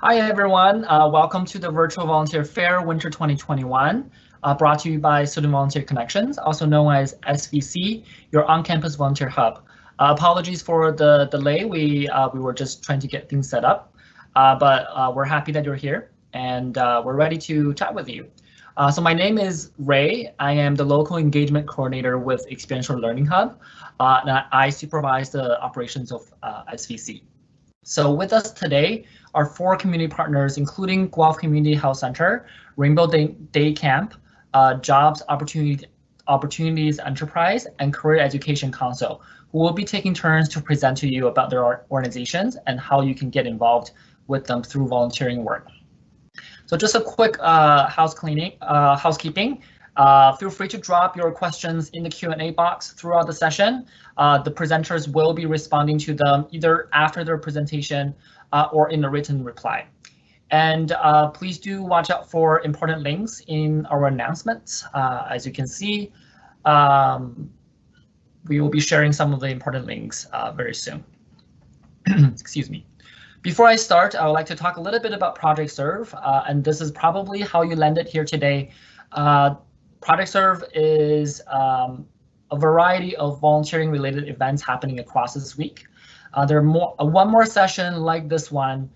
Hi everyone, welcome to the Virtual Volunteer Fair Winter 2021, brought to you by Student Volunteer Connections, also known as SVC, your on-campus volunteer hub. Apologies for the delay, we were just trying to get things set up, but we're happy that you're here and we're ready to chat with you. So my name is Ray. I am the local engagement coordinator with Experiential Learning Hub, and I supervise the operations of SVC. So with us today are 4 community partners, including Guelph Community Health Centre, Rainbow Day Camp, Jobs Opportunities Enterprise, and Career Education Council, who will be taking turns to present to you about their organizations and how you can get involved with them through volunteering work. So just a quick housekeeping. Feel free to drop your questions in the Q&A box throughout the session. The presenters will be responding to them either after their presentation or in a written reply. And please do watch out for important links in our announcements. As you can see, we will be sharing some of the important links very soon. Excuse me. Before I start, I would like to talk a little bit about Project Serve, and this is probably how you landed here today. Project Serve is a variety of volunteering related events happening across this week. There are one more session like this one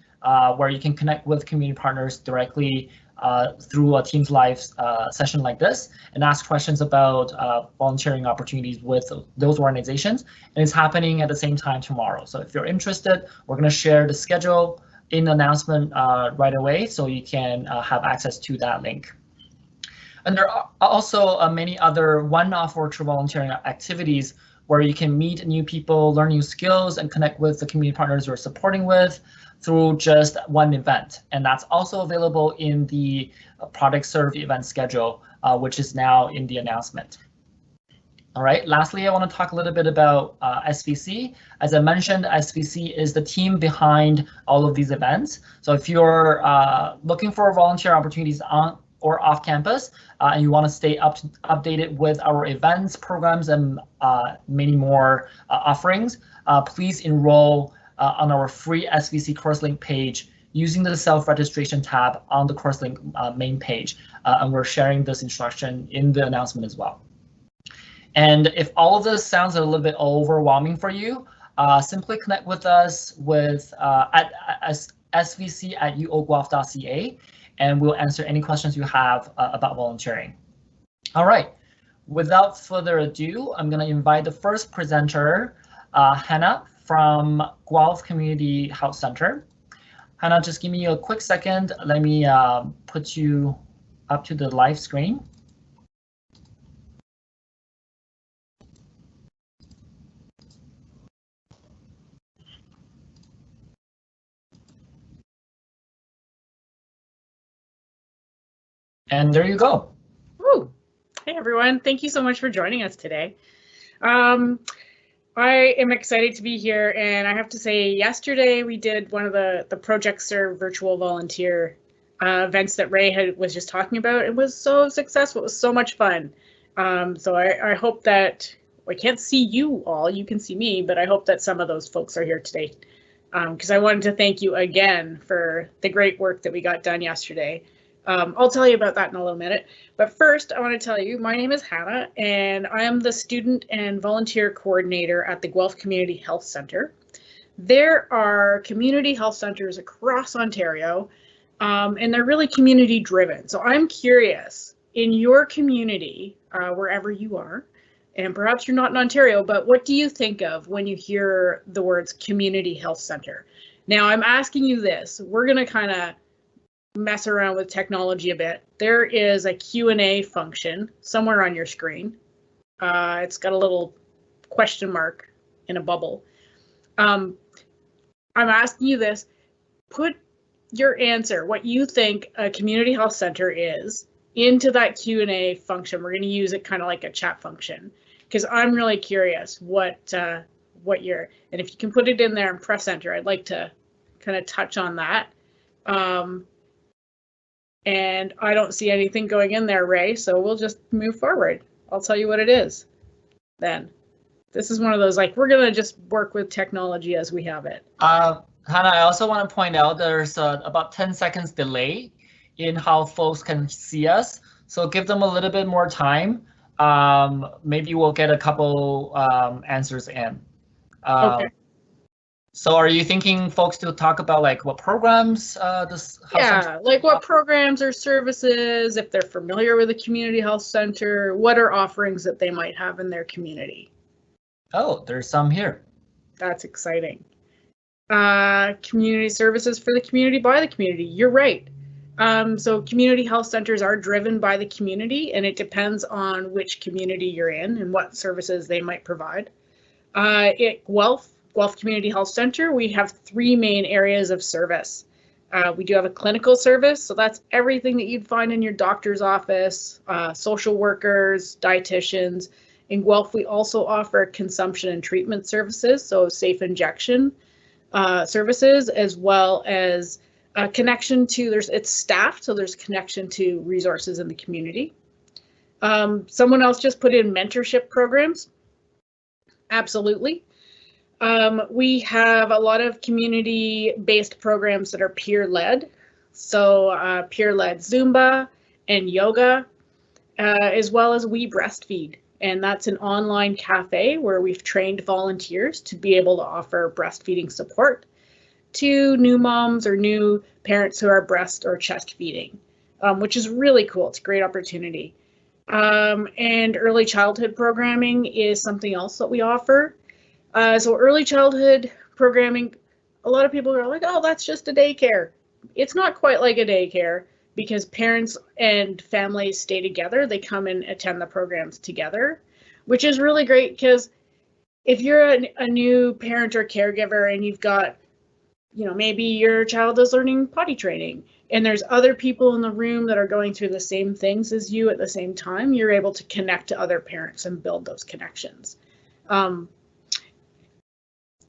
where you can connect with community partners directly through a Teams Live session like this and ask questions about volunteering opportunities with those organizations. And it's happening at the same time tomorrow. So if you're interested, we're going to share the schedule in the announcement right away so you can have access to that link. And there are also many other one-off virtual volunteering activities where you can meet new people, learn new skills, and connect with the community partners you're supporting with through just one event. And that's also available in the Project Serve event schedule, which is now in the announcement. All right, lastly, I want to talk a little bit about SVC. As I mentioned, SVC is the team behind all of these events. So if you're looking for volunteer opportunities on or off campus, and you want to stay updated with our events, programs, and many more offerings, please enroll on our free SVC course link page using the self-registration tab on the course link main page. And we're sharing this instruction in the announcement as well. And if all of this sounds a little bit overwhelming for you, simply connect with us at svc@uoguelph.ca. and we'll answer any questions you have about volunteering. All right, without further ado, I'm going to invite the first presenter, Hannah from Guelph Community Health Centre. Hannah, just give me a quick second. Let me put you up to the live screen. And there you go. Ooh. Hey everyone, thank you so much for joining us today. I am excited to be here, and I have to say yesterday we did one of the Project Serve virtual volunteer events that Ray was just talking about. It was so successful, it was so much fun. So I hope that, I can't see you all, you can see me, but I hope that some of those folks are here today. Because I wanted to thank you again for the great work that we got done yesterday. I'll tell you about that in a little minute, but first I want to tell you my name is Hannah and I am the student and volunteer coordinator at the Guelph Community Health Centre. There are community health centres across Ontario and they're really community driven. So I'm curious, in your community, wherever you are, and perhaps you're not in Ontario, but what do you think of when you hear the words community health centre? Now I'm asking you this, we're going to kind of mess around with technology a bit. There is a Q&A function somewhere on your screen. It's got a little question mark in a bubble. I'm asking you this, put your answer, what you think a community health center is, into that Q&A function. We're going to use it kind of like a chat function because I'm really curious what you're, and if you can put it in there and press enter, I'd like to kind of touch on that. And I don't see anything going in there, Ray, so we'll just move forward. I'll tell you what it is then. This is one of those, like, we're going to just work with technology as we have it. Hannah, I also want to point out there's about 10 seconds delay in how folks can see us. So give them a little bit more time. Maybe we'll get a couple answers in. Okay. So are you thinking folks to talk about like what programs this health center? Yeah, like what programs or services, if they're familiar with a community health center, what are offerings that they might have in their community? Oh, there's some here. That's exciting. Community services for the community by the community. You're right. So community health centers are driven by the community, and it depends on which community you're in and what services they might provide. At Guelph Community Health Centre, we have 3 main areas of service. We do have a clinical service, so that's everything that you'd find in your doctor's office, social workers, dietitians. In Guelph, we also offer consumption and treatment services, so safe injection services, as well as a connection to, it's staffed, so there's connection to resources in the community. Someone else just put in mentorship programs. Absolutely. We have a lot of community-based programs that are peer-led. So peer-led Zumba and yoga, as well as We Breastfeed. And that's an online cafe where we've trained volunteers to be able to offer breastfeeding support to new moms or new parents who are breast or chest feeding, which is really cool. It's a great opportunity. And early childhood programming is something else that we offer. So early childhood programming, a lot of people are like, oh, that's just a daycare. It's not quite like a daycare because parents and families stay together. They come and attend the programs together, which is really great because if you're a new parent or caregiver and you've got, maybe your child is learning potty training and there's other people in the room that are going through the same things as you at the same time, you're able to connect to other parents and build those connections.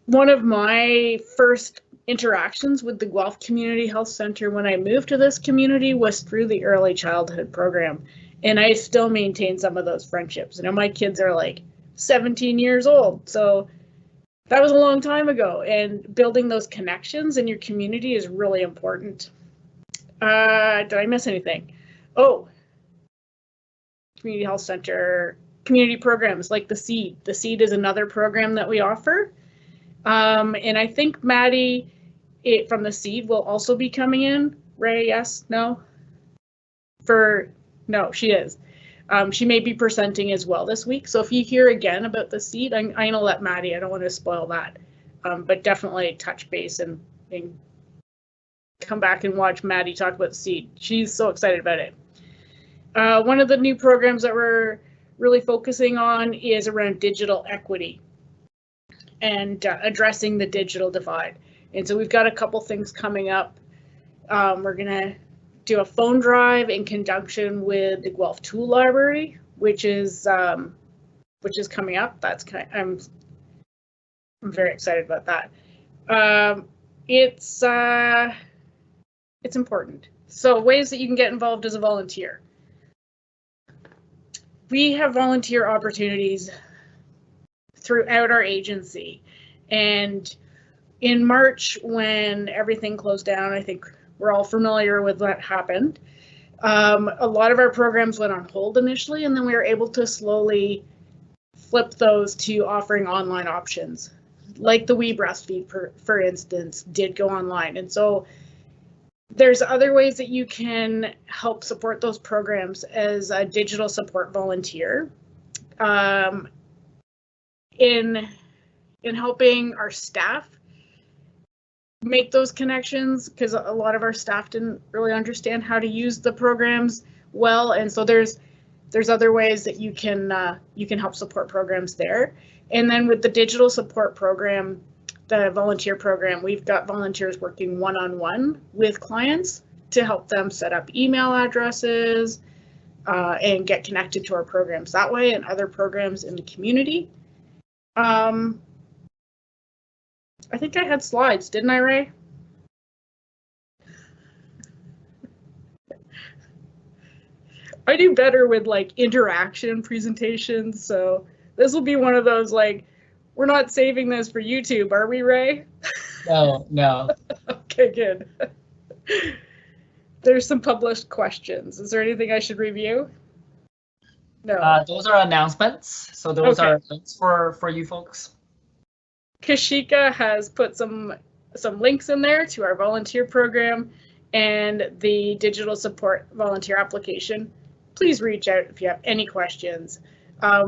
One of my first interactions with the Guelph Community Health Centre when I moved to this community was through the early childhood program. And I still maintain some of those friendships. My kids are like 17 years old. So that was a long time ago. And building those connections in your community is really important. Did I miss anything? Oh, Community Health Centre, community programs like the Seed. The Seed is another program that we offer. And I think Maddie from the Seed will also be coming in. Ray, yes, no? No, she is. She may be presenting as well this week. So if you hear again about the Seed, I'm going to let Maddie, I don't want to spoil that. But definitely touch base and come back and watch Maddie talk about the Seed. She's so excited about it. One of the new programs that we're really focusing on is around digital equity and addressing the digital divide. And so we've got a couple things coming up. We're going to do a phone drive in conjunction with the Guelph Tool Library, which is coming up. I'm very excited about that. It's important. So ways that you can get involved as a volunteer. We have volunteer opportunities throughout our agency. And in March, when everything closed down, I think we're all familiar with what happened. A lot of our programs went on hold initially, and then we were able to slowly flip those to offering online options. Like the We Breastfeed, for instance, did go online. And so there's other ways that you can help support those programs as a digital support volunteer. In helping our staff make those connections, because a lot of our staff didn't really understand how to use the programs well, and so there's other ways that you can help support programs there. And then with the digital support program, the volunteer program, we've got volunteers working one-on-one with clients to help them set up email addresses and get connected to our programs that way and other programs in the community. I think I had slides, didn't I, Ray? I do better with like interaction presentations, so this will be one of those like, we're not saving this for YouTube, are we, Ray? No, no. Okay, good. There's some published questions. Is there anything I should review? No. Those are announcements. So those Okay. are links for you folks. Kashika has put some links in there to our volunteer program and the digital support volunteer application. Please reach out if you have any questions.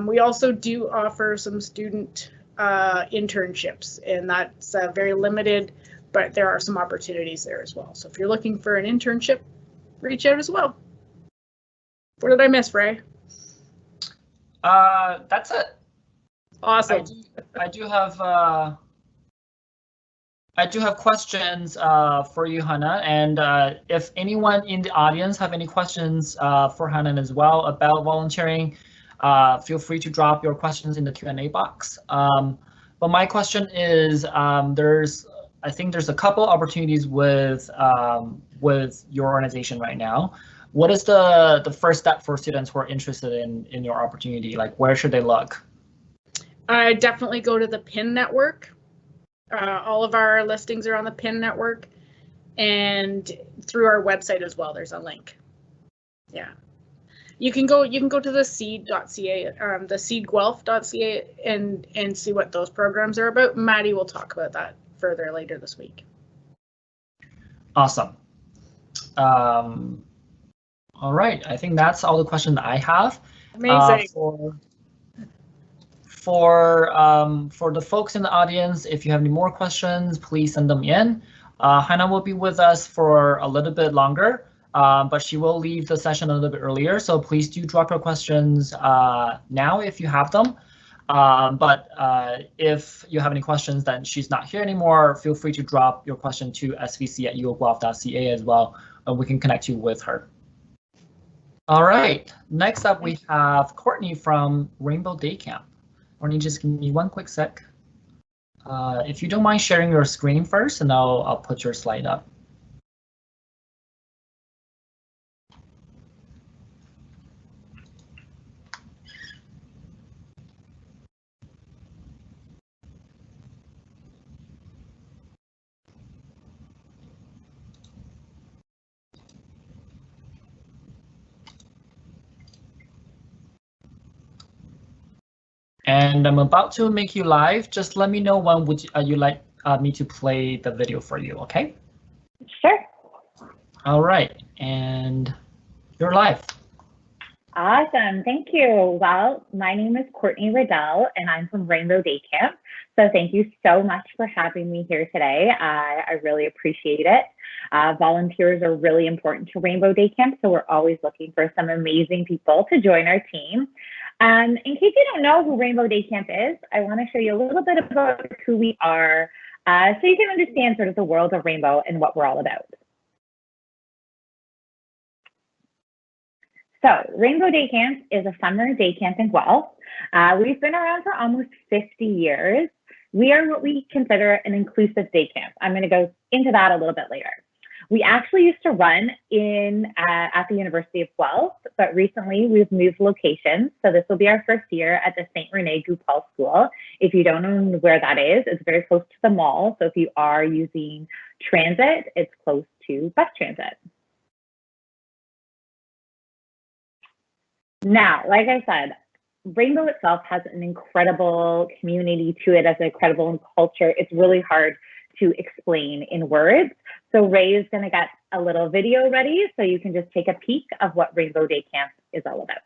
We also do offer some student internships, and that's very limited, but there are some opportunities there as well. So if you're looking for an internship, reach out as well. What did I miss, Ray? That's it. Awesome. I do have questions for you, Hannah, and if anyone in the audience have any questions for Hannah as well about volunteering, feel free to drop your questions in the Q&A box. But my question is, I think there's a couple opportunities with your organization right now. What is the first step for students who are interested in your opportunity? Like, where should they look? Definitely go to the PIN network. All of our listings are on the PIN network, and through our website as well. There's a link. Yeah, you can go to the seed.ca, the seedguelph.ca, and see what those programs are about. Maddie will talk about that further later this week. Awesome. All right, I think that's all the questions I have. Amazing. For the folks in the audience, if you have any more questions, please send them in. Hannah will be with us for a little bit longer, but she will leave the session a little bit earlier. So please do drop your questions now if you have them. But if you have any questions that she's not here anymore, feel free to drop your question to svc@uoguelph.ca as well, and we can connect you with her. All right, next up we have Courtney from Rainbow Day Camp. Courtney, just give me one quick sec. If you don't mind sharing your screen first, and I'll put your slide up. And I'm about to make you live. Just let me know when would you like me to play the video for you, okay? Sure. All right, and you're live. Awesome, thank you. Well, my name is Courtney Riddell, and I'm from Rainbow Day Camp. So thank you so much for having me here today. I really appreciate it. Volunteers are really important to Rainbow Day Camp, so we're always looking for some amazing people to join our team. In case you don't know who Rainbow Day Camp is, I want to show you a little bit about who we are, so you can understand sort of the world of Rainbow and what we're all about. So Rainbow Day Camp is a summer day camp in Guelph. We've been around for almost 50 years. We are what we consider an inclusive day camp. I'm going to go into that a little bit later. We actually used to run at the University of Guelph, but recently we've moved locations. So this will be our first year at the St. Rene Goupil School. If you don't know where that is, it's very close to the mall. So if you are using transit, it's close to bus transit. Now, like I said, Rainbow itself has an incredible community to it, as an incredible culture. It's really hard to explain in words. So Ray is going to get a little video ready so you can just take a peek of what Rainbow Day Camp is all about.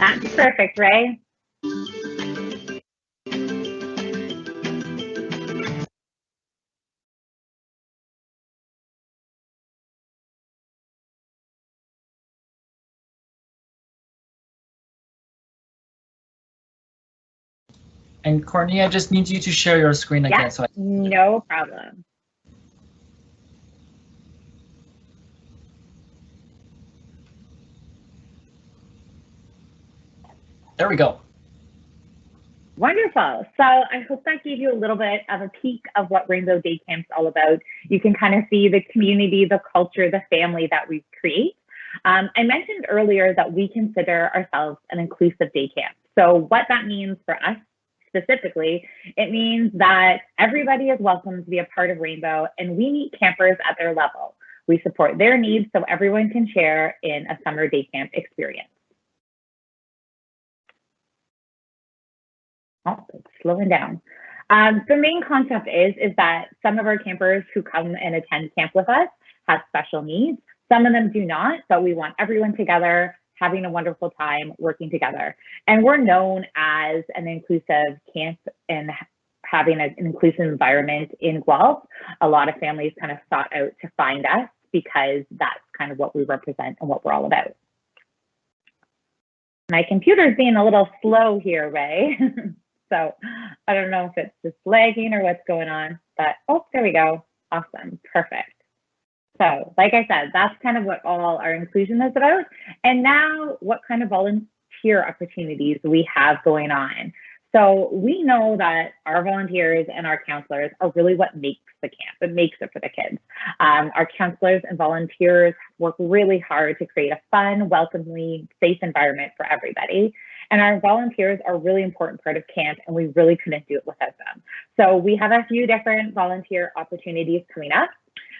That's perfect, Ray. And Courtney, I just need you to share your screen again. Yeah, no problem. There we go. Wonderful. So I hope that gave you a little bit of a peek of what Rainbow Day Camp's all about. You can kind of see the community, the culture, the family that we create. I mentioned earlier that we consider ourselves an inclusive day camp. So what that means for us specifically, it means that everybody is welcome to be a part of Rainbow, and we meet campers at their level. We support their needs so everyone can share in a summer day camp experience. Oh, it's slowing down. The main concept is that some of our campers who come and attend camp with us have special needs. Some of them do not, but we want everyone together, having a wonderful time, working together. And we're known as an inclusive camp and having an inclusive environment in Guelph. A lot of families kind of sought out to find us because that's kind of what we represent and what we're all about. My computer's being a little slow here, Ray. So I don't know if it's just lagging or what's going on, but oh, there we go. Awesome, perfect. So like I said, that's kind of what all our inclusion is about. And now what kind of volunteer opportunities we have going on. So we know that our volunteers and our counselors are really what makes the camp. It makes it for the kids. Our counselors and volunteers work really hard to create a fun, welcoming, safe environment for everybody. And our volunteers are a really important part of camp, and we really couldn't do it without them. So we have a few different volunteer opportunities coming up.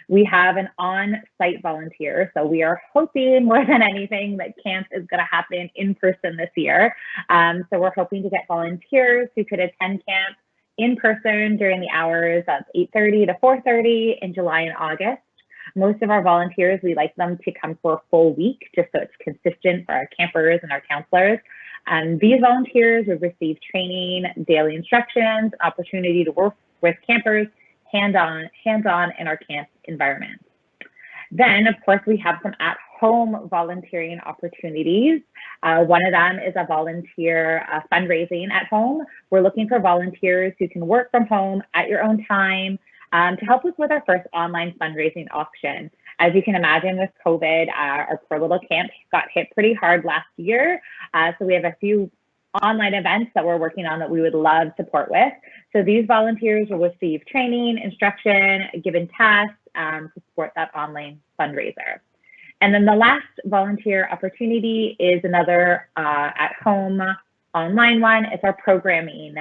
We have an on-site volunteer. So we are hoping more than anything that camp is going to happen in person this year. So we're hoping to get volunteers who could attend camp in person during the hours of 8:30 to 4:30 in July and August. Most of our volunteers, we like them to come for a full week, just so it's consistent for our campers and our counselors. These volunteers will receive training, daily instructions, opportunity to work with campers, hands-on in our camp environment. Then, of course, we have some at-home volunteering opportunities. One of them is a volunteer fundraising at home. We're looking for volunteers who can work from home at your own time to help us with our first online fundraising auction. As you can imagine, with COVID, our poor little camp got hit pretty hard last year. So we have a few online events that we're working on that we would love support with. So these volunteers will receive training, instruction, given tasks to support that online fundraiser. And then the last volunteer opportunity is another at-home online one. It's our programming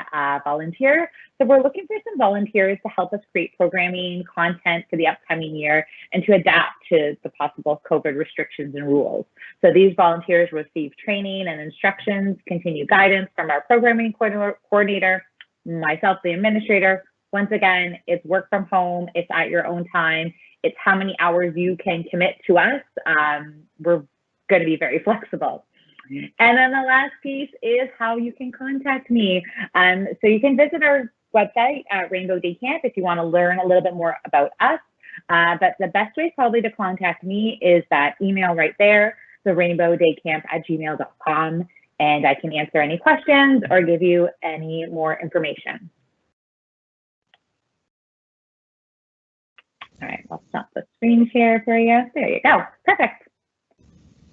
volunteer. So we're looking for some volunteers to help us create programming content for the upcoming year and to adapt to the possible COVID restrictions and rules. So these volunteers receive training and instructions, continued guidance from our programming coordinator, myself, the administrator. Once again, it's work from home, it's at your own time, it's how many hours you can commit to us. We're going to be very flexible. And then the last piece is how you can contact me. So you can visit our website at Rainbow Day Camp if you want to learn a little bit more about us. But the best way probably to contact me is that email right there, the rainbowdaycamp@gmail.com, and I can answer any questions or give you any more information. All right, I'll stop the screen share for you. There you go. Perfect.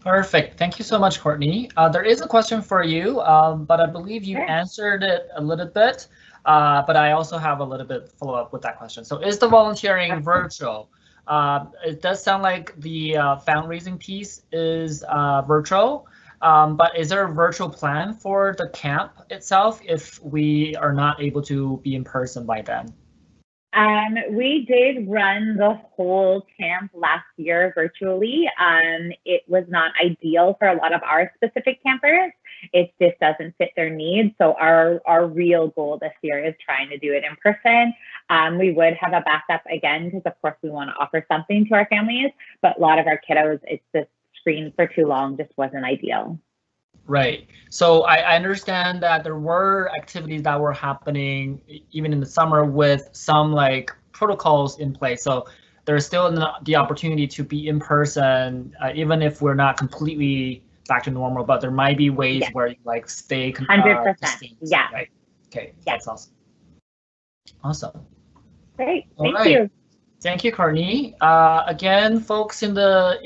Perfect. Thank you so much, Courtney. There is a question for you, but I believe you answered it a little bit, but I also have a little bit follow up with that question. So is the volunteering virtual? It does sound like the fundraising piece is virtual, but is there a virtual plan for the camp itself if we are not able to be in person by then? We did run the whole camp last year virtually. It was not ideal for a lot of our specific campers. It just doesn't fit their needs. So our real goal this year is trying to do it in person. We would have a backup again, because of course we want to offer something to our families, but a lot of our kiddos, it's just screened for too long, just wasn't ideal. Right. So I understand that there were activities that were happening even in the summer with some like protocols in place. So there's still the opportunity to be in person, even if we're not completely back to normal, but there might be ways Yes. where you like stay 100%. distinct. Yeah. Right. Okay. Yeah. That's awesome. Awesome. Great. All Thank right. you. Thank you, Courtney. Again, folks in the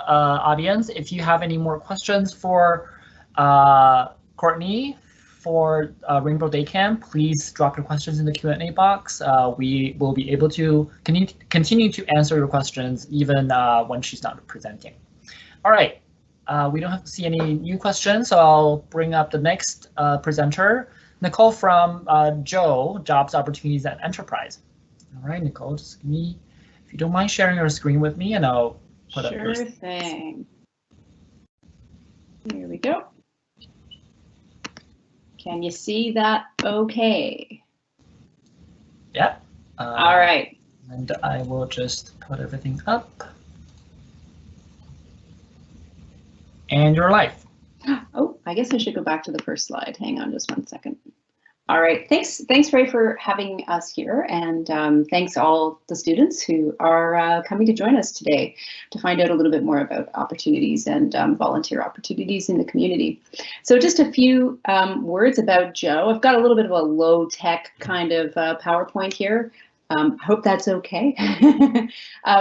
audience, if you have any more questions for Courtney for Rainbow Day Camp, please drop your questions in the Q&A box. We will be able to continue to answer your questions even when she's not presenting. All right, we don't have to see any new questions, so I'll bring up the next presenter, Nicole from Joe, Jobs, Opportunities, and Enterprise. All right, Nicole, just give me, if you don't mind sharing your screen with me, and I'll put up yours. Sure thing. Here we go. Can you see that okay? Yeah. All right. And I will just put everything up. And you're live. Oh, I guess I should go back to the first slide. Hang on just one second. All right, thanks Ray for having us here, and thanks all the students who are coming to join us today to find out a little bit more about opportunities and volunteer opportunities in the community. So just a few words about Joe. I've got a little bit of a low-tech kind of PowerPoint here. Hope that's okay.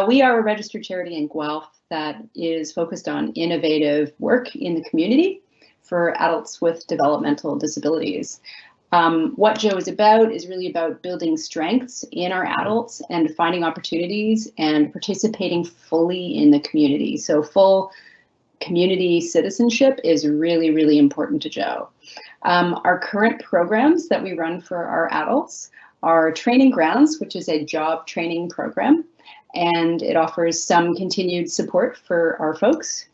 We are a registered charity in Guelph that is focused on innovative work in the community for adults with developmental disabilities. What Joe is about is really about building strengths in our adults and finding opportunities and participating fully in the community. So full community citizenship is really, really important to Joe. Our current programs that we run for our adults are Training Grounds, which is a job training program, and it offers some continued support for our folks.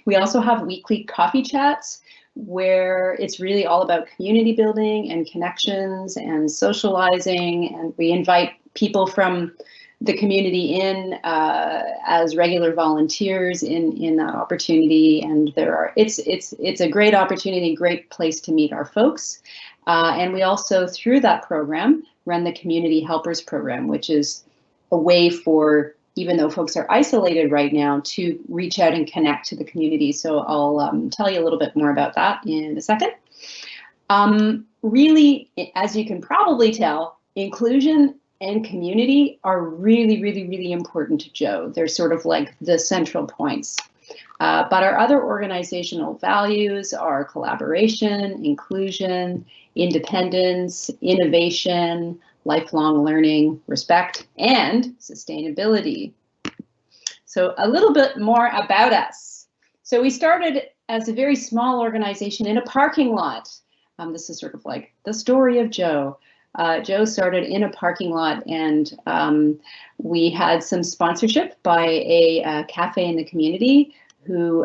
We also have weekly coffee chats, where it's really all about community building and connections and socializing, and we invite people from the community in as regular volunteers in that opportunity, and it's a great opportunity, great place to meet our folks. And we also, through that program, run the Community Helpers Program, which is a way for, even though folks are isolated right now, to reach out and connect to the community. So I'll tell you a little bit more about that in a second. Really, as you can probably tell, inclusion and community are really, really, really important to Joe. They're sort of like the central points. But our other organizational values are collaboration, inclusion, independence, innovation, lifelong learning, respect, and sustainability. So a little bit more about us. So we started as a very small organization in a parking lot. This is sort of like the story of Joe. Joe started in a parking lot, and we had some sponsorship by a cafe in the community who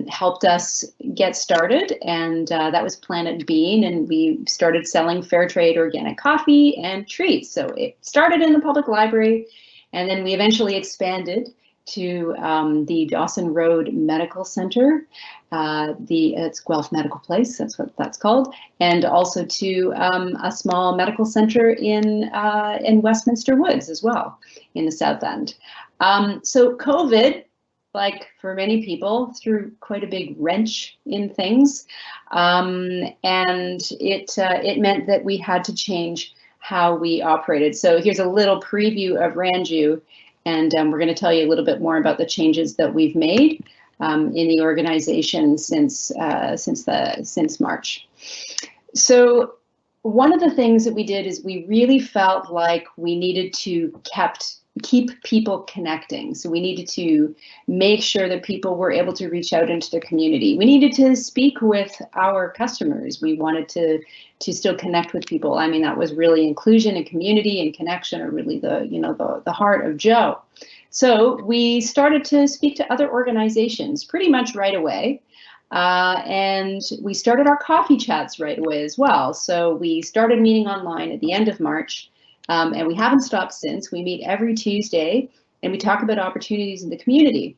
helped us get started, and that was Planet Bean, and we started selling fair trade organic coffee and treats. So it started in the public library, and then we eventually expanded to the Dawson Road Medical Center. It's Guelph Medical Place, that's what that's called, and also to a small medical center in Westminster Woods as well, in the South End. So COVID, like for many people, threw quite a big wrench in things, and it meant that we had to change how we operated. So here's a little preview of Ranju, and we're going to tell you a little bit more about the changes that we've made in the organization since March. So one of the things that we did is we really felt like we needed to keep people connecting. So we needed to make sure that people were able to reach out into the community. We needed to speak with our customers. We wanted to still connect with people. I mean, that was really inclusion and community and connection are really the heart of Joe. So we started to speak to other organizations pretty much right away. And we started our coffee chats right away as well. So we started meeting online at the end of March. And we haven't stopped since. We meet every Tuesday and we talk about opportunities in the community.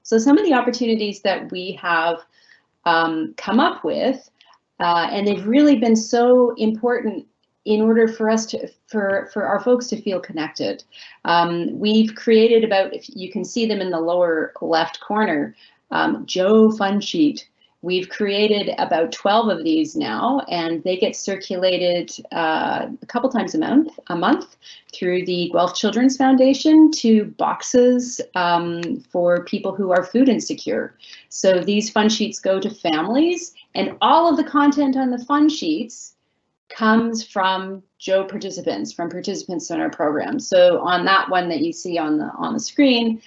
So some of the opportunities that we have come up with, and they've really been so important in order for us to, for our folks to feel connected. We've created about, if you can see them in the lower left corner, Joe Fun Sheet. We've created about 12 of these now, and they get circulated a couple times a month through the Guelph Children's Foundation to boxes for people who are food insecure. So these fun sheets go to families, and all of the content on the fun sheets comes from Joe participants, from participants in our program. So on that one that you see on the screen,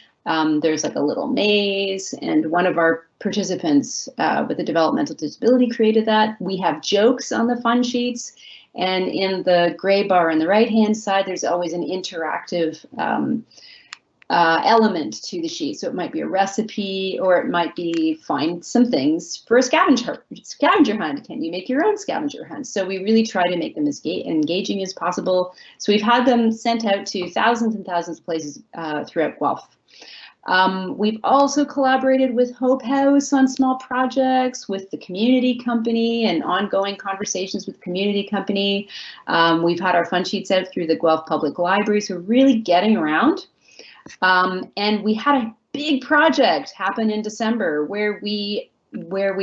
there's like a little maze, and one of our participants with a developmental disability created that. We have jokes on the fun sheets, and in the gray bar on the right-hand side, there's always an interactive element to the sheet. So it might be a recipe, or it might be find some things for a scavenger hunt. Can you make your own scavenger hunt? So we really try to make them as engaging as possible. So we've had them sent out to thousands and thousands of places throughout Guelph. We've also collaborated with Hope House on small projects, with the community company, and ongoing conversations with the community company. We've had our fun sheets out through the Guelph Public Library, so really getting around. And we had a big project happen in December where we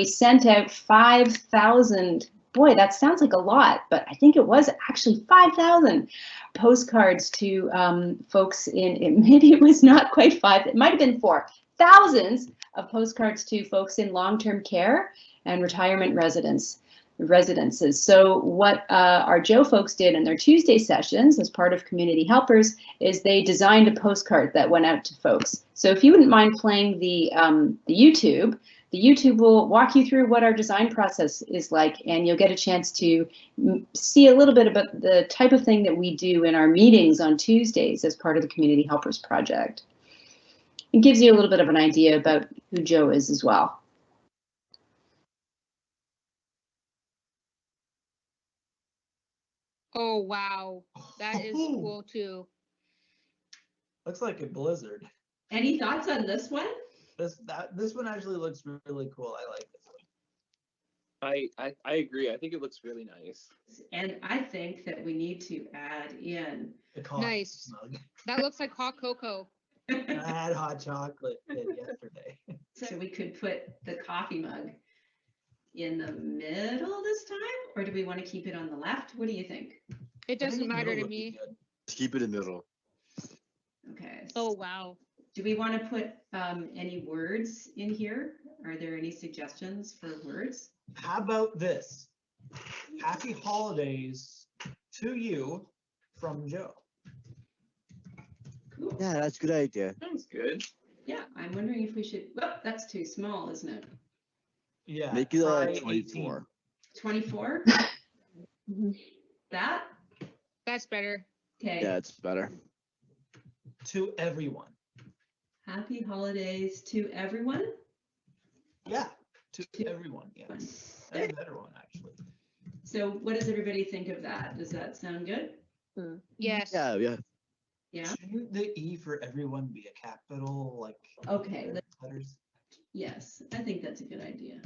sent out 5,000. Boy, that sounds like a lot, but I think it was actually 5,000 postcards to folks maybe it was not quite 5, it might have been 4. Thousands of postcards to folks in long-term care and retirement residences. So what our Joe folks did in their Tuesday sessions as part of Community Helpers is they designed a postcard that went out to folks. So if you wouldn't mind playing the YouTube will walk you through what our design process is like, and you'll get a chance to see a little bit about the type of thing that we do in our meetings on Tuesdays as part of the Community Helpers Project. It gives you a little bit of an idea about who Joe is as well. Oh, wow. That is cool too. Looks like a blizzard. Any thoughts on this one? This one actually looks really cool. I like this one. I agree. I think it looks really nice. And I think that we need to add in The coffee Nice. mug. That looks like hot cocoa. I had hot chocolate yesterday. So we could put the coffee mug in the middle this time, or do we want to keep it on the left? What do you think? It I think doesn't the matter middle to would be me. good. Just keep it in the middle. Okay. Oh, wow. Do we want to put any words in here? Are there any suggestions for words? How about this? Happy holidays to you from Joe. Cool. Yeah, that's a good idea. Sounds good. Yeah, I'm wondering if we should, well, that's too small, isn't it? Yeah. Make it try 24. 24? That? That's better. Okay. Yeah, it's better. 18. To everyone. Happy holidays to everyone. Yeah, to everyone. Yeah, that's a better one actually. So what does everybody think of that? Does that sound good? Yes. Yeah, yeah. Yeah. Shouldn't the E for everyone be a capital, like Okay. letters? Yes, I think that's a good idea.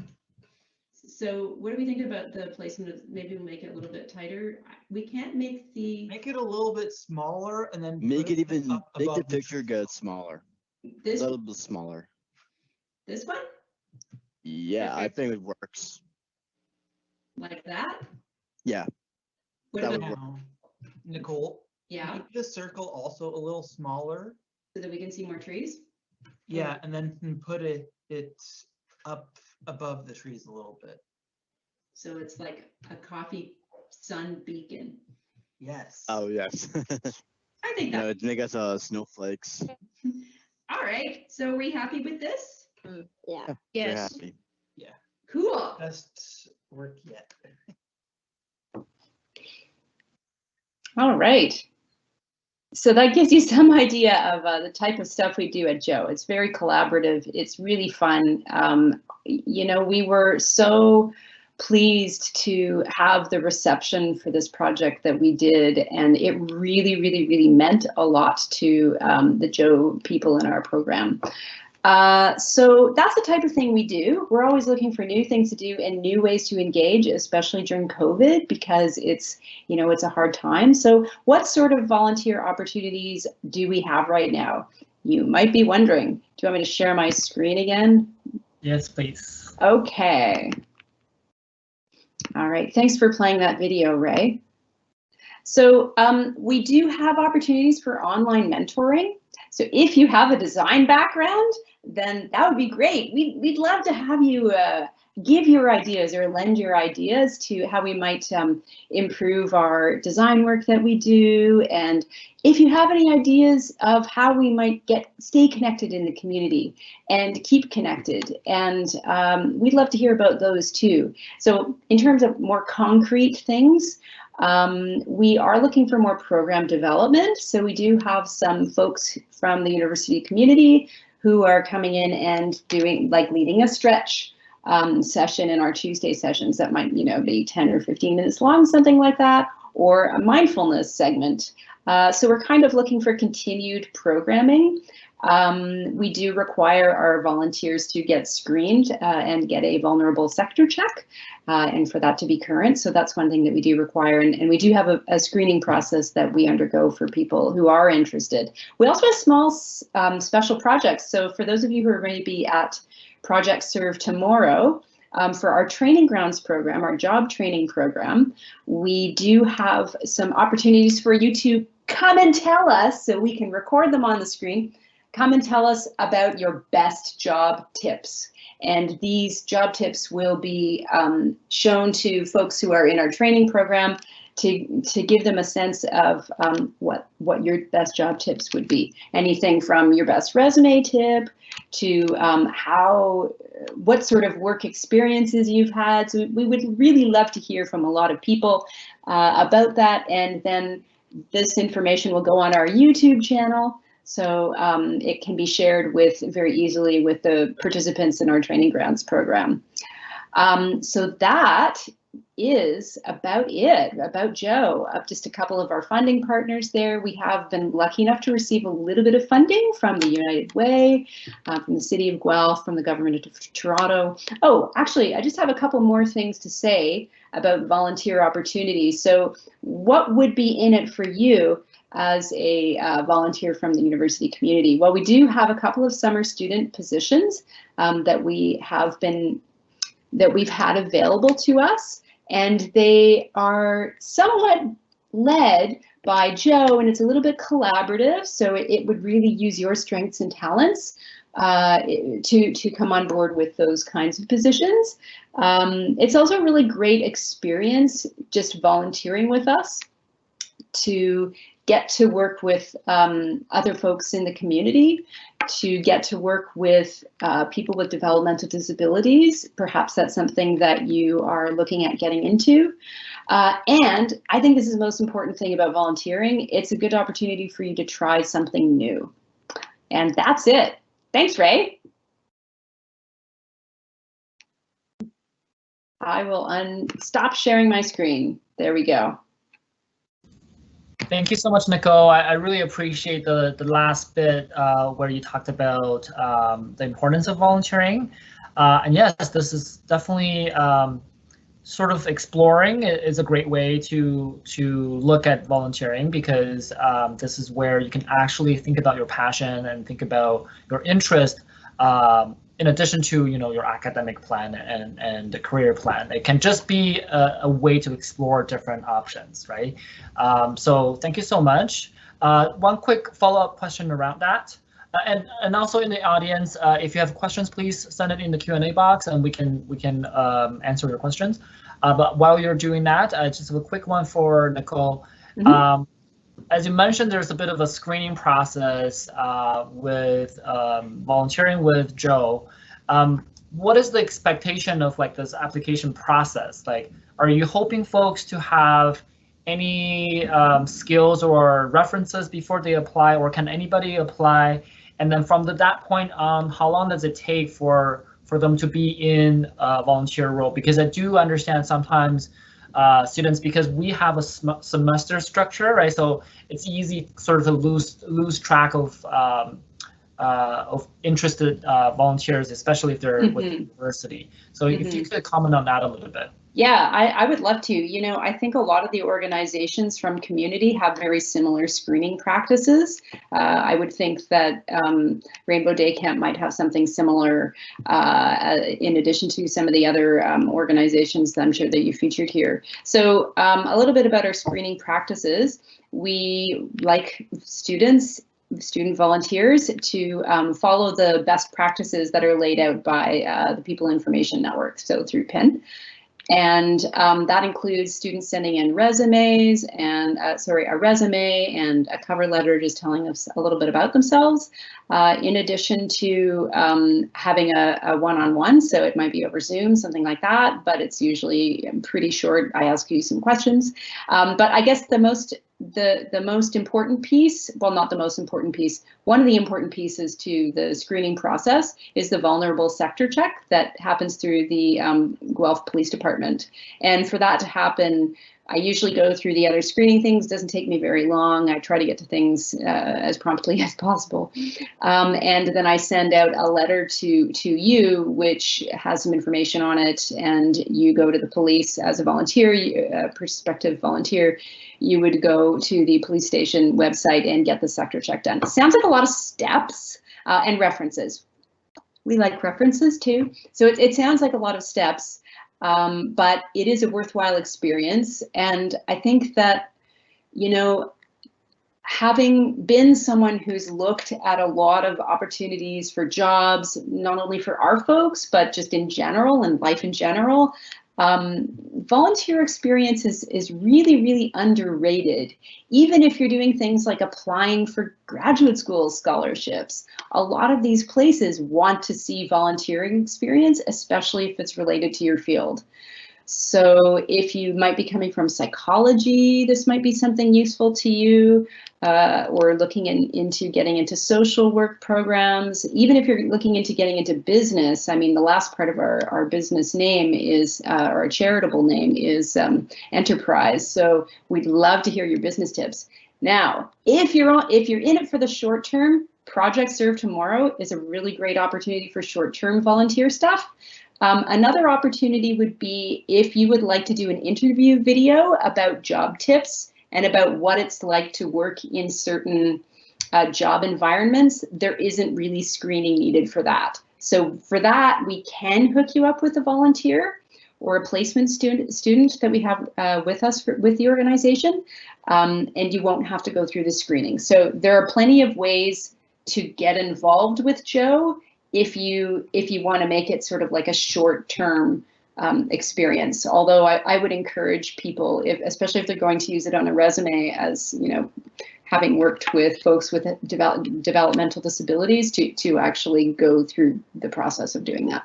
So what do we think about the placement of, maybe we'll make it a little bit tighter? We can't make the, Make it a little bit smaller and then Make put it even, up make the above picture get smaller. A this, little bit smaller. this one, Yeah, I think it works. like that? Yeah. What That about, would Now, Nicole, yeah, make the circle also a little smaller. so that we can see more trees? Yeah, and then put it up above the trees a little bit. So it's like a coffee sun beacon. Yes. Oh, yes. I think No, that, it make us snowflakes. all right, so are we happy with this? Yeah. We're Yes. happy. Cool. Best work yet. All right. So that gives you some idea of the type of stuff we do at Joe. It's very collaborative. It's really fun. You know, we were so pleased to have the reception for this project that we did, and it really, really, really meant a lot to the Joe people in our program. So that's the type of thing we do. We're always looking for new things to do and new ways to engage, especially during COVID, because it's, you know, it's a hard time. So what sort of volunteer opportunities do we have right now? You might be wondering. Do you want me to share my screen again? Yes, please. Okay. All right, thanks for playing that video, Ray. So we do have opportunities for online mentoring. So if you have a design background, then that would be great. We'd love to have you give your ideas or lend your ideas to how we might improve our design work that we do. And if you have any ideas of how we might stay connected in the community and keep connected, and we'd love to hear about those too. So in terms of more concrete things, we are looking for more program development. So we do have some folks from the university community who are coming in and doing, like, leading a stretch session in our Tuesday sessions that might, you know, be 10 or 15 minutes long, something like that, or a mindfulness segment. So we're kind of looking for continued programming. We do require our volunteers to get screened and get a vulnerable sector check, and for that to be current. So that's one thing that we do require, and we do have a screening process that we undergo for people who are interested. We also have small special projects. So for those of you who are going to be at Project Serve tomorrow, for our training grounds program, our job training program, we do have some opportunities for you to come and tell us, so we can record them on the screen. Come and tell us about your best job tips. And these job tips will be shown to folks who are in our training program to give them a sense of what your best job tips would be. Anything from your best resume tip to what sort of work experiences you've had. So we would really love to hear from a lot of people about that. And then this information will go on our YouTube channel. So it can be shared very easily with the participants in our training grounds program. So that is about it, about Joe. Just a couple of our funding partners there. We have been lucky enough to receive a little bit of funding from the United Way, from the City of Guelph, from the Government of Toronto. Oh, actually, I just have a couple more things to say about volunteer opportunities. So what would be in it for you as a volunteer from the university community? Well, we do have a couple of summer student positions that we've had available to us, and they are somewhat led by Joe, and it's a little bit collaborative, so it would really use your strengths and talents to come on board with those kinds of positions. It's also a really great experience just volunteering with us, to get to work with other folks in the community, to get to work with people with developmental disabilities. Perhaps that's something that you are looking at getting into. And I think this is the most important thing about volunteering. It's a good opportunity for you to try something new. And that's it. Thanks, Ray. I will stop sharing my screen. There we go. Thank you so much, Nicole. I really appreciate the last bit where you talked about the importance of volunteering. And yes, this is definitely sort of exploring is a great way to look at volunteering, because this is where you can actually think about your passion and think about your interest in addition to, you know, your academic plan and the career plan. It can just be a way to explore different options, right? So thank you so much. One quick follow-up question around that. And also in the audience, if you have questions, please send it in the Q&A box and we can answer your questions. But while you're doing that, just have a quick one for Nicole. Mm-hmm. As you mentioned, there's a bit of a screening process with volunteering with Joe. What is the expectation of like this application process? Like, are you hoping folks to have any skills or references before they apply, or can anybody apply? And then from that point on, how long does it take for them to be in a volunteer role? Because I do understand sometimes students, because we have a semester structure, right? So it's easy sort of to lose track of of interested volunteers, especially if they're with the university. So if you could comment on that a little bit. Yeah, I would love to. You know, I think a lot of the organizations from community have very similar screening practices. I would think that Rainbow Day Camp might have something similar in addition to some of the other organizations that I'm sure that you featured here. So a little bit about our screening practices. We like student volunteers to follow the best practices that are laid out by the People Information Network, so through PIN. And that includes students sending in resumes and a resume and a cover letter just telling us a little bit about themselves, in addition to having a one-on-one. So it might be over Zoom, something like that, but it's usually pretty short. I ask you some questions. But I guess the most important piece, well, not the most important piece, one of the important pieces to the screening process is the vulnerable sector check that happens through the Guelph Police Department. And for that to happen, I usually go through the other screening things. It doesn't take me very long. I try to get to things as promptly as possible. And then I send out a letter to you, which has some information on it. And you go to the police as a volunteer, a prospective volunteer. You would go to the police station website and get the sector check done. It sounds like a lot of steps and references. We like references too. So it sounds like a lot of steps. But it is a worthwhile experience. And I think that, you know, having been someone who's looked at a lot of opportunities for jobs, not only for our folks, but just in general and life in general, volunteer experience is really, really underrated. Even if you're doing things like applying for graduate school scholarships, a lot of these places want to see volunteering experience, especially if it's related to your field. So if you might be coming from psychology, this might be something useful to you, or looking into getting into social work programs. Even if you're looking into getting into business, I mean, the last part of our business name is, or our charitable name is Enterprise. So we'd love to hear your business tips. Now, if you're in it for the short term, Project Serve Tomorrow is a really great opportunity for short-term volunteer stuff. Another opportunity would be if you would like to do an interview video about job tips and about what it's like to work in certain job environments. There isn't really screening needed for that. So for that, we can hook you up with a volunteer or a placement student that we have with us with the organization, and you won't have to go through the screening. So there are plenty of ways to get involved with Joe if you want to make it sort of like a short-term experience. Although I would encourage people, especially if they're going to use it on a resume, as you know, having worked with folks with developmental disabilities, to actually go through the process of doing that.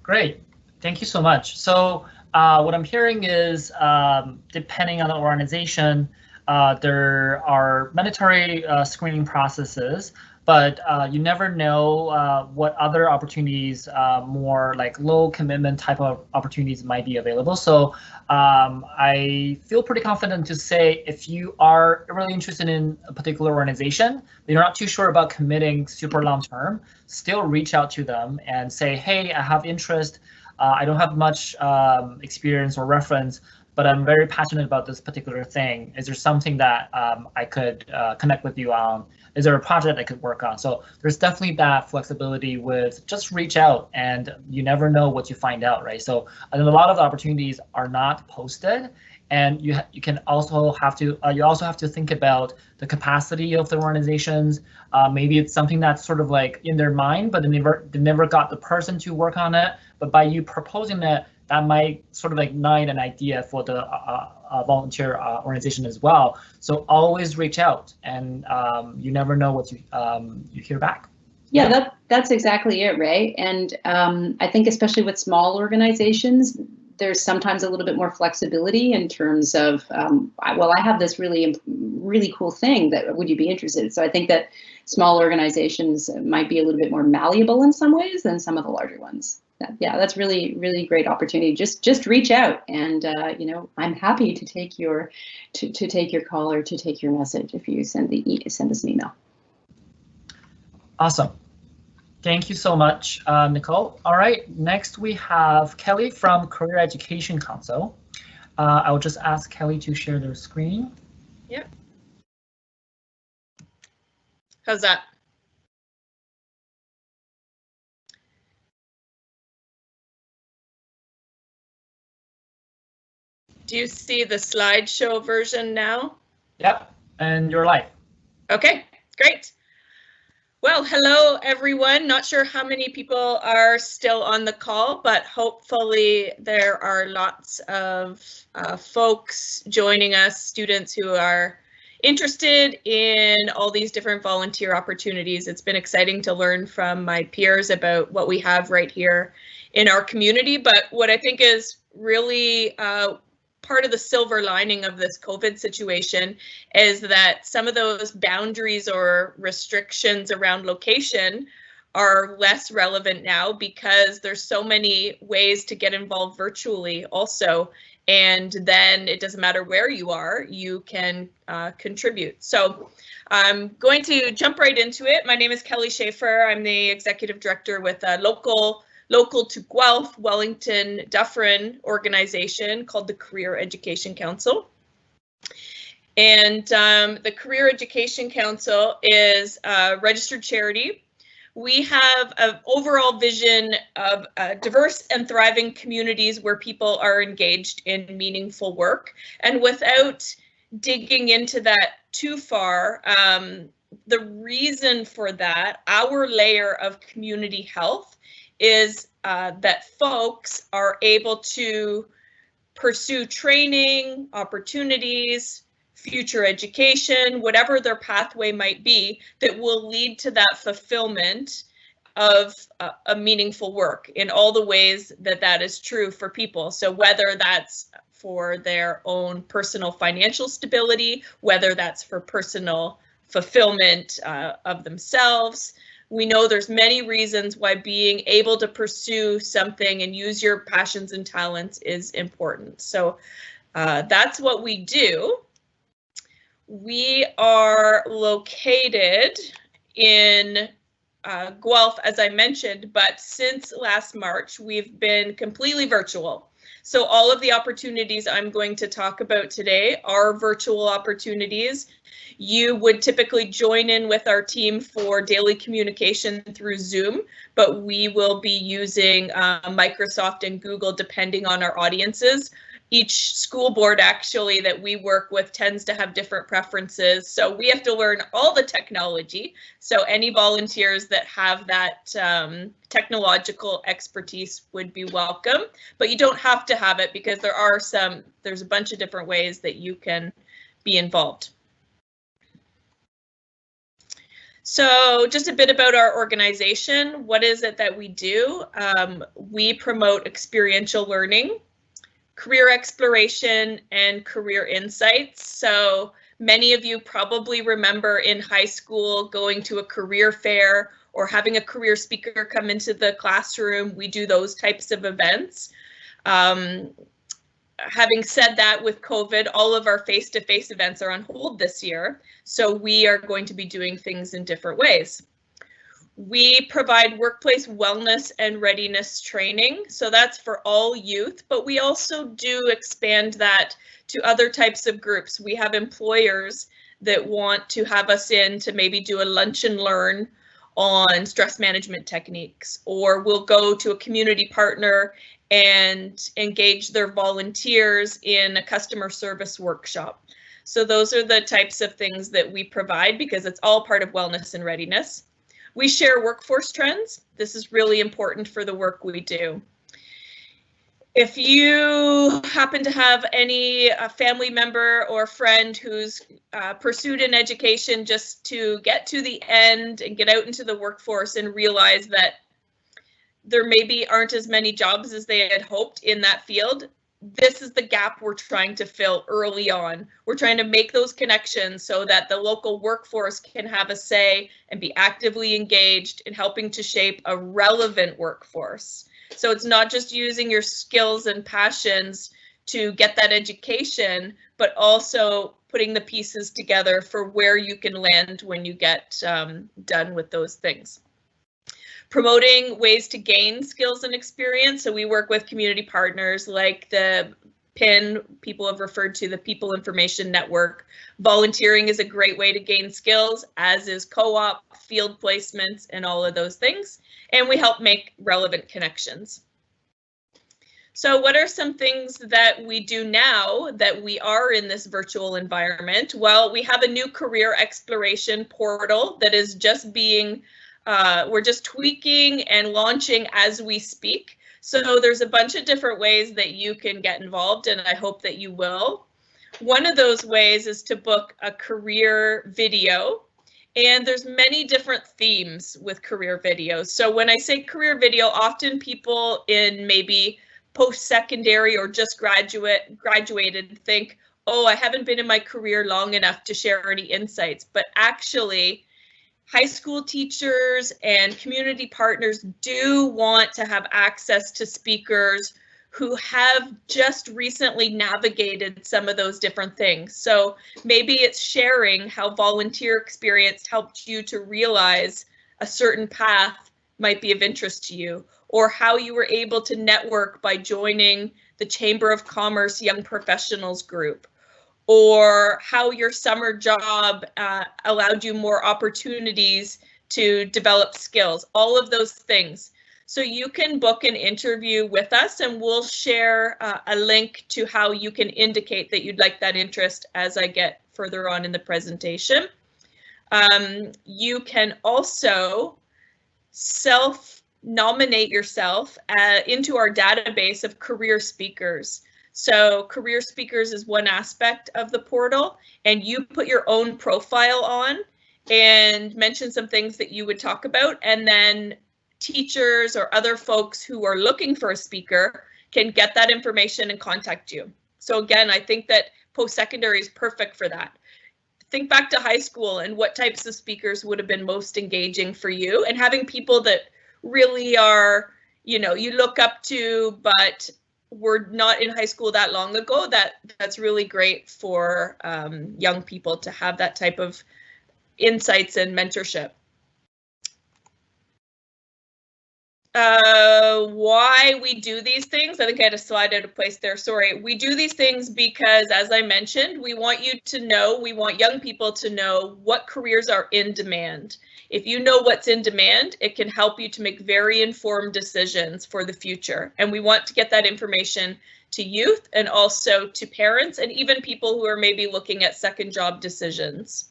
Great, thank you so much. So what I'm hearing is, depending on the organization, there are mandatory screening processes, but you never know what other opportunities, more like low commitment type of opportunities might be available. So I feel pretty confident to say if you are really interested in a particular organization, but you're not too sure about committing super long term, still reach out to them and say, hey, I have interest. I don't have much experience or reference, but I'm very passionate about this particular thing. Is there something that I could connect with you on? Is there a project I could work on? So there's definitely that flexibility with just reach out, and you never know what you find out, right? So a lot of the opportunities are not posted, and you can also have to think about the capacity of the organizations. Maybe it's something that's sort of like in their mind, but they never got the person to work on it. But by you proposing it, that might sort of ignite an idea for the volunteer organization as well. So always reach out, and you never know what you hear back. Yeah, that's exactly it, Ray. And I think especially with small organizations, there's sometimes a little bit more flexibility in terms of, well, I have this really cool thing that would you be interested in? So I think that small organizations might be a little bit more malleable in some ways than some of the larger ones. Yeah, that's really great opportunity. Just reach out, and you know, I'm happy to take your call or to take your message if you send us an email. Awesome. Thank you so much, Nicole. All right, next we have Kelly from Career Education Council. I will just ask Kelly to share their screen. Yep. How's that? Do you see the slideshow version now? Yep, and you're live. Okay, great. Well, hello everyone. Not sure how many people are still on the call, but hopefully there are lots of folks joining us, students who are interested in all these different volunteer opportunities. It's been exciting to learn from my peers about what we have right here in our community, but what I think is really part of the silver lining of this COVID situation is that some of those boundaries or restrictions around location are less relevant now because there's so many ways to get involved virtually also. And then it doesn't matter where you are, you can contribute. So I'm going to jump right into it. My name is Kelly Schaefer. I'm the executive director with a local to Guelph, Wellington, Dufferin organization called the Career Education Council. And the Career Education Council is a registered charity. We have an overall vision of diverse and thriving communities where people are engaged in meaningful work. And without digging into that too far, the reason for that, our layer of community health, is that folks are able to pursue training, opportunities, future education, whatever their pathway might be, that will lead to that fulfillment of a meaningful work in all the ways that that is true for people. So whether that's for their own personal financial stability, whether that's for personal fulfillment of themselves, we know there's many reasons why being able to pursue something and use your passions and talents is important. So that's what we do. We are located in Guelph, as I mentioned, but since last March, we've been completely virtual. So all of the opportunities I'm going to talk about today are virtual opportunities. You would typically join in with our team for daily communication through Zoom, but we will be using Microsoft and Google depending on our audiences. Each school board actually that we work with tends to have different preferences, so we have to learn all the technology. So any volunteers that have that technological expertise would be welcome, but you don't have to have it because there's a bunch of different ways that you can be involved. So just a bit about our organization. What is it that we do? We promote experiential learning, career exploration, and career insights. So many of you probably remember in high school going to a career fair or having a career speaker come into the classroom. We do those types of events. Having said that, with COVID, all of our face-to-face events are on hold this year, so we are going to be doing things in different ways. We provide workplace wellness and readiness training, so that's for all youth, but we also do expand that to other types of groups. We have employers that want to have us in to maybe do a lunch and learn on stress management techniques, or we'll go to a community partner and engage their volunteers in a customer service workshop. So those are the types of things that we provide because it's all part of wellness and readiness. We share workforce trends. This is really important for the work we do. If you happen to have any family member or friend who's pursued an education just to get to the end and get out into the workforce and realize that there maybe aren't as many jobs as they had hoped in that field, this is the gap we're trying to fill early on. We're trying to make those connections so that the local workforce can have a say and be actively engaged in helping to shape a relevant workforce. So it's not just using your skills and passions to get that education, but also putting the pieces together for where you can land when you get done with those things. Promoting ways to gain skills and experience. So we work with community partners like the PIN, people have referred to the People Information Network. Volunteering is a great way to gain skills, as is co-op, field placements, and all of those things. And we help make relevant connections. So what are some things that we do now that we are in this virtual environment? Well, we have a new career exploration portal that is just being, we're just tweaking and launching as we speak. So there's a bunch of different ways that you can get involved, and I hope that you will. One of those ways is to book a career video. And there's many different themes with career videos. So when I say career video, often people in maybe post-secondary or just graduated think, oh, I haven't been in my career long enough to share any insights. But actually, high school teachers and community partners do want to have access to speakers who have just recently navigated some of those different things. So maybe it's sharing how volunteer experience helped you to realize a certain path might be of interest to you, or how you were able to network by joining the Chamber of Commerce Young Professionals group, or how your summer job allowed you more opportunities to develop skills, all of those things. So you can book an interview with us, and we'll share a link to how you can indicate that you'd like that interest as I get further on in the presentation. You can also self-nominate yourself into our database of career speakers. So career speakers is one aspect of the portal, and you put your own profile on and mention some things that you would talk about, and then teachers or other folks who are looking for a speaker can get that information and contact you. So again, I think that post-secondary is perfect for that. Think back to high school and what types of speakers would have been most engaging for you, and having people that really are, you know, you look up to, but were not in high school that long ago. That's really great for young people to have that type of insights and mentorship. Why we do these things, I think I had a slide out of place there, sorry. We do these things because, as I mentioned, we want you to know, we want young people to know what careers are in demand. If you know what's in demand, it can help you to make very informed decisions for the future. And we want to get that information to youth and also to parents and even people who are maybe looking at second job decisions.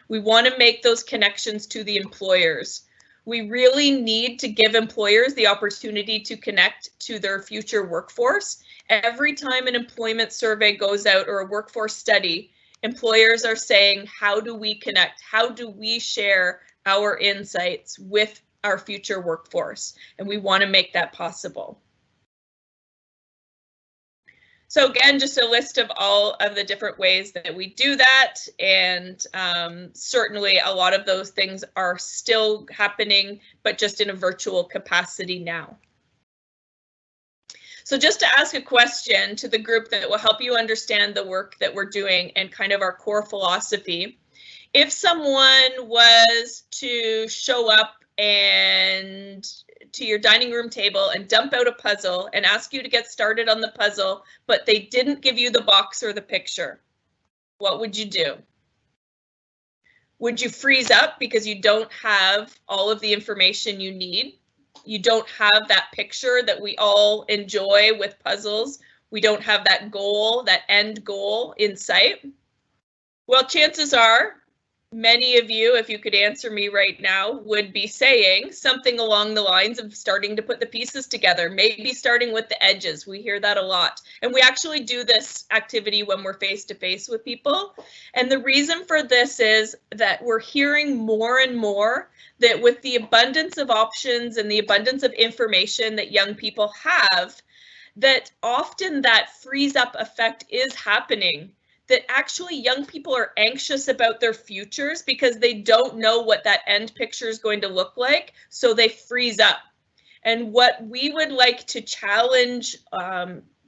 We want to make those connections to the employers. We really need to give employers the opportunity to connect to their future workforce. Every time an employment survey goes out or a workforce study, employers are saying, how do we connect? How do we share our insights with our future workforce? And we want to make that possible. So again, just a list of all of the different ways that we do that, and certainly a lot of those things are still happening, but just in a virtual capacity now. So just to ask a question to the group that will help you understand the work that we're doing and kind of our core philosophy. If someone was to show up and to your dining room table and dump out a puzzle and ask you to get started on the puzzle, but they didn't give you the box or the picture, what would you do? Would you freeze up because you don't have all of the information you need? You don't have that picture that we all enjoy with puzzles. We don't have that goal, that end goal in sight. Well, chances are many of you, if you could answer me right now, would be saying something along the lines of starting to put the pieces together, maybe starting with the edges. We hear that a lot. And we actually do this activity when we're face-to-face with people. And the reason for this is that we're hearing more and more that with the abundance of options and the abundance of information that young people have, that often that freeze-up effect is happening. That actually young people are anxious about their futures because they don't know what that end picture is going to look like, so they freeze up. And what we would like to challenge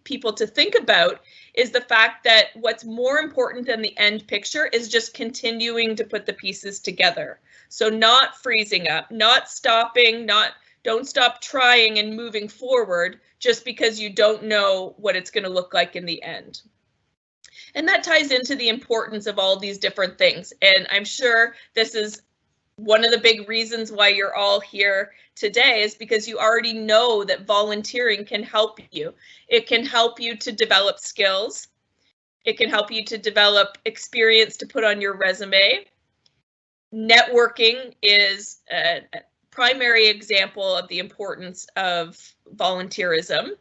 people to think about is the fact that what's more important than the end picture is just continuing to put the pieces together. So not freezing up, not stopping, don't stop trying and moving forward just because you don't know what it's going to look like in the end. And that ties into the importance of all these different things. And I'm sure this is one of the big reasons why you're all here today, is because you already know that volunteering can help you. It can help you to develop skills. It can help you to develop experience to put on your resume. Networking is a primary example of the importance of volunteerism.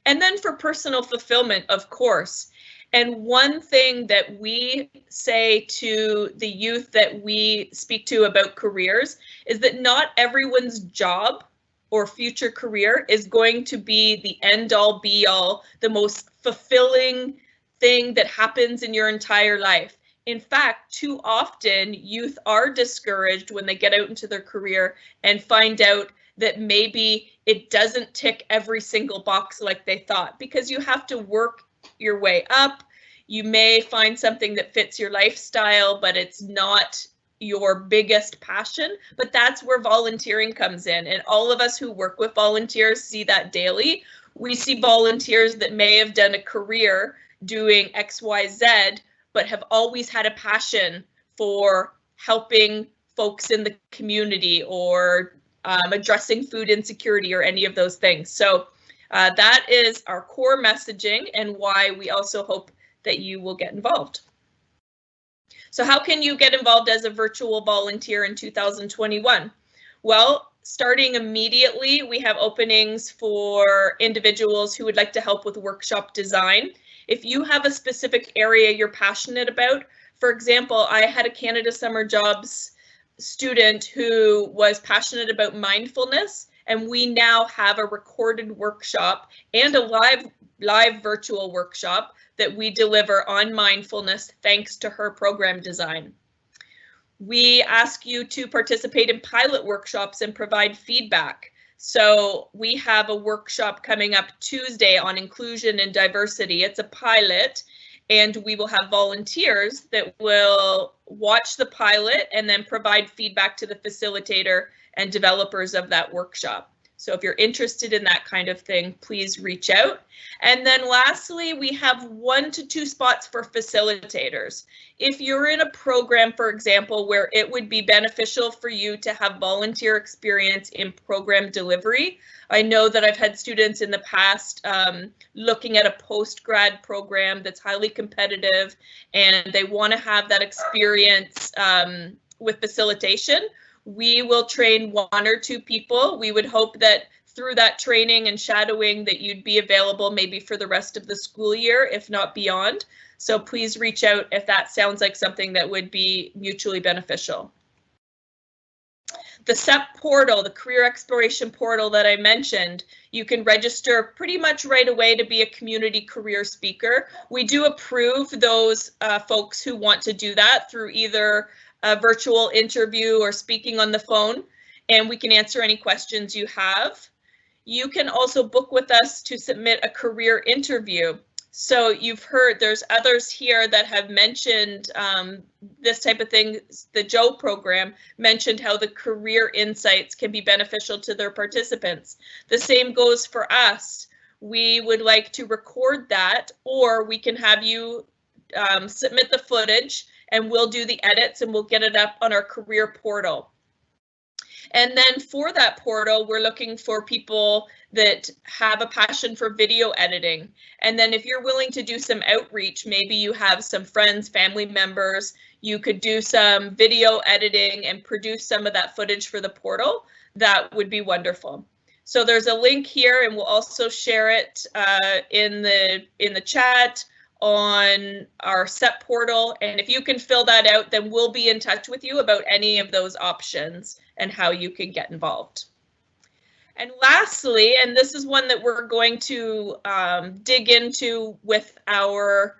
And then for personal fulfillment, of course. And one thing that we say to the youth that we speak to about careers is that not everyone's job or future career is going to be the end all be all, the most fulfilling thing that happens in your entire life. In fact, too often youth are discouraged when they get out into their career and find out that maybe it doesn't tick every single box like they thought, because you have to work your way up. You may find something that fits your lifestyle, but it's not your biggest passion. But that's where volunteering comes in. And all of us who work with volunteers see that daily. We see volunteers that may have done a career doing XYZ, but have always had a passion for helping folks in the community or addressing food insecurity or any of those things. So that is our core messaging and why we also hope that you will get involved. So how can you get involved as a virtual volunteer in 2021? Well, starting immediately, we have openings for individuals who would like to help with workshop design. If you have a specific area you're passionate about, for example, I had a Canada Summer Jobs student who was passionate about mindfulness, and we now have a recorded workshop and a live virtual workshop that we deliver on mindfulness thanks to her program design. We ask you to participate in pilot workshops and provide feedback. So we have a workshop coming up Tuesday on inclusion and diversity. It's a pilot, and we will have volunteers that will watch the pilot and then provide feedback to the facilitator and developers of that workshop. So if you're interested in that kind of thing, please reach out. And then lastly, we have 1 to 2 spots for facilitators. If you're in a program, for example, where it would be beneficial for you to have volunteer experience in program delivery, I know that I've had students in the past looking at a post-grad program that's highly competitive, and they want to have that experience with facilitation. We will train 1 or 2 people. We would hope that through that training and shadowing that you'd be available maybe for the rest of the school year, if not beyond. So please reach out if that sounds like something that would be mutually beneficial. The SEP portal, the career exploration portal that I mentioned, you can register pretty much right away to be a community career speaker. We do approve those folks who want to do that through either a virtual interview or speaking on the phone, and we can answer any questions you have. You can also book with us to submit a career interview. So you've heard there's others here that have mentioned this type of thing. The Joe program mentioned how the career insights can be beneficial to their participants. The same goes for us. We would like to record that, or we can have you submit the footage and we'll do the edits and we'll get it up on our career portal. And then for that portal, we're looking for people that have a passion for video editing. And then if you're willing to do some outreach, maybe you have some friends, family members, you could do some video editing and produce some of that footage for the portal. That would be wonderful. So there's a link here, and we'll also share it in the chat on our SEP portal. And if you can fill that out, then we'll be in touch with you about any of those options and how you can get involved. And lastly, and this is one that we're going to dig into with our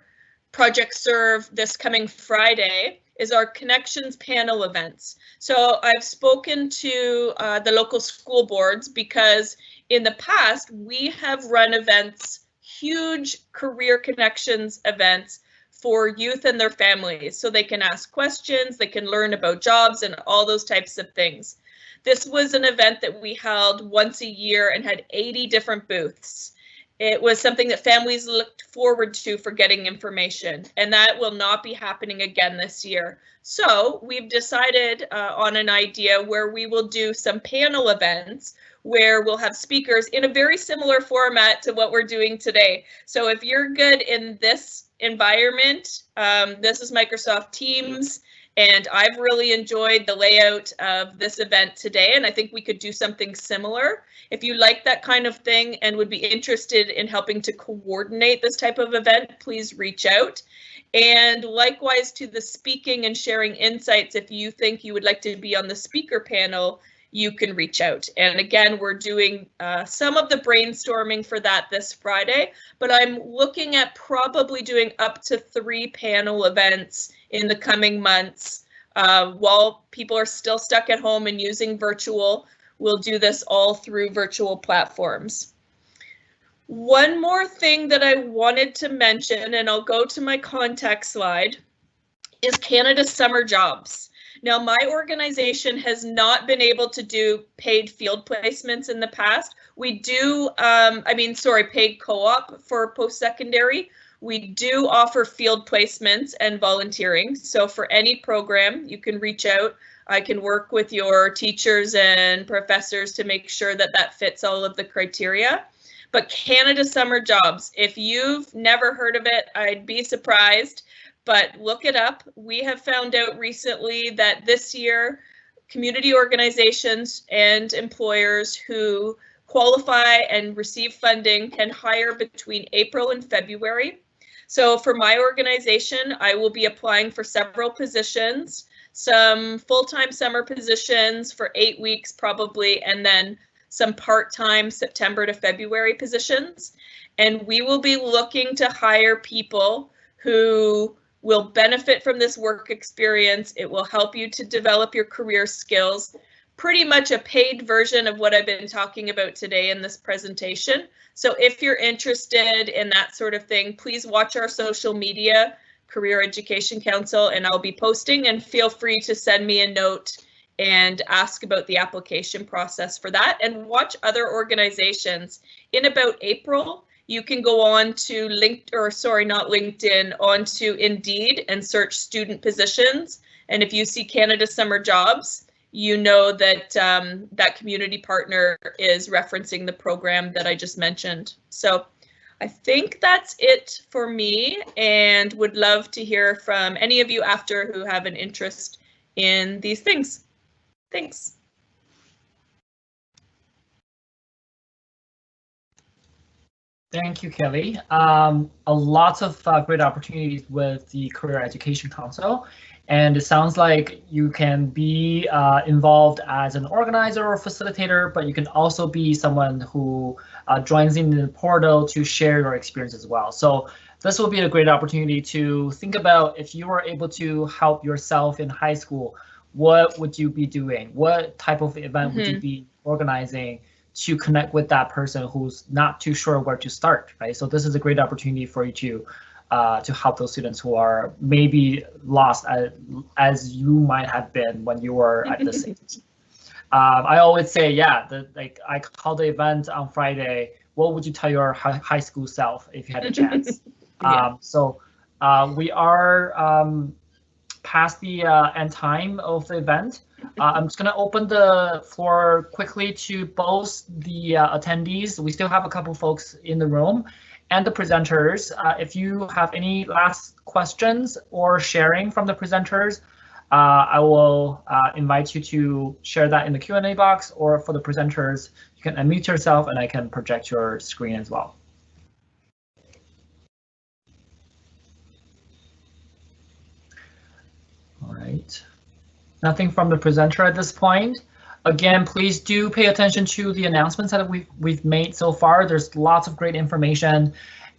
Project Serve this coming Friday, is our Connections panel events. So I've spoken to the local school boards because in the past we have run events huge career connections events for youth and their families, so they can ask questions, they can learn about jobs and all those types of things. This was an event that we held once a year and had 80 different booths. It was something that families looked forward to for getting information, and that will not be happening again this year. So we've decided on an idea where we will do some panel events where we'll have speakers in a very similar format to what we're doing today. So if you're good in this environment, this is Microsoft Teams, and I've really enjoyed the layout of this event today, and I think we could do something similar. If you like that kind of thing and would be interested in helping to coordinate this type of event, please reach out. And likewise to the speaking and sharing insights, if you think you would like to be on the speaker panel, you can reach out. And again, we're doing some of the brainstorming for that this Friday, but I'm looking at probably doing up to 3 panel events in the coming months. While people are still stuck at home and using virtual, we'll do this all through virtual platforms. One more thing that I wanted to mention, and I'll go to my contact slide, is Canada Summer Jobs. Now, my organization has not been able to do paid field placements in the past. We do, paid co-op for post-secondary. We do offer field placements and volunteering. So for any program, you can reach out. I can work with your teachers and professors to make sure that that fits all of the criteria. But Canada Summer Jobs, if you've never heard of it, I'd be surprised, but look it up. We have found out recently that this year, community organizations and employers who qualify and receive funding can hire between April and February. So for my organization, I will be applying for several positions, some full-time summer positions for 8 weeks probably, and then some part-time September to February positions. And we will be looking to hire people who will benefit from this work experience. It will help you to develop your career skills. Pretty much a paid version of what I've been talking about today in this presentation. So if you're interested in that sort of thing, please watch our social media, Career Education Council, and I'll be posting, and feel free to send me a note and ask about the application process for that, and watch other organizations. In about April, you can go on to onto Indeed and search student positions. And if you see Canada Summer Jobs, you know that that community partner is referencing the program that I just mentioned. So I think that's it for me, and would love to hear from any of you after who have an interest in these things. Thanks. Thank you, Kelly. A lot of great opportunities with the Career Education Council, and it sounds like you can be involved as an organizer or facilitator, but you can also be someone who joins in the portal to share your experience as well. So this will be a great opportunity to think about, if you were able to help yourself in high school, what would you be doing? What type of event would you be organizing to connect with that person who's not too sure where to start, right? So this is a great opportunity for you to help those students who are maybe lost as you might have been when you were at this age. I always say, yeah, I called the event on Friday. What would you tell your high school self if you had a chance? We are past the end time of the event. I'm just going to open the floor quickly to both the attendees. We still have a couple folks in the room, and the presenters. If you have any last questions or sharing from the presenters, I will invite you to share that in the Q&A box, or for the presenters, you can unmute yourself and I can project your screen as well. All right. Nothing from the presenter at this point. Again, please do pay attention to the announcements that we've made so far. There's lots of great information.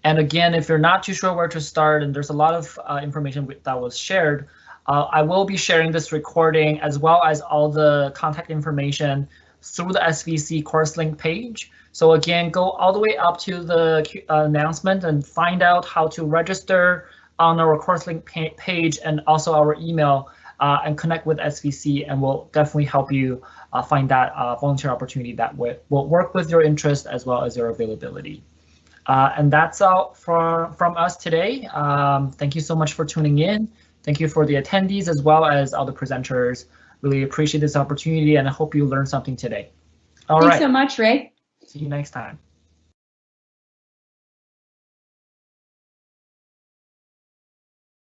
And again, if you're not too sure where to start, and there's a lot of information that was shared, I will be sharing this recording as well as all the contact information through the SVC course link page. So again, go all the way up to the announcement and find out how to register on our course link page and also our email and connect with SVC, and we'll definitely help you find that volunteer opportunity that will work with your interest as well as your availability. And that's all from us today. Thank you so much for tuning in. Thank you for the attendees as well as all the presenters. Really appreciate this opportunity and I hope you learned something today. All right. Thanks so much, Ray. See you next time.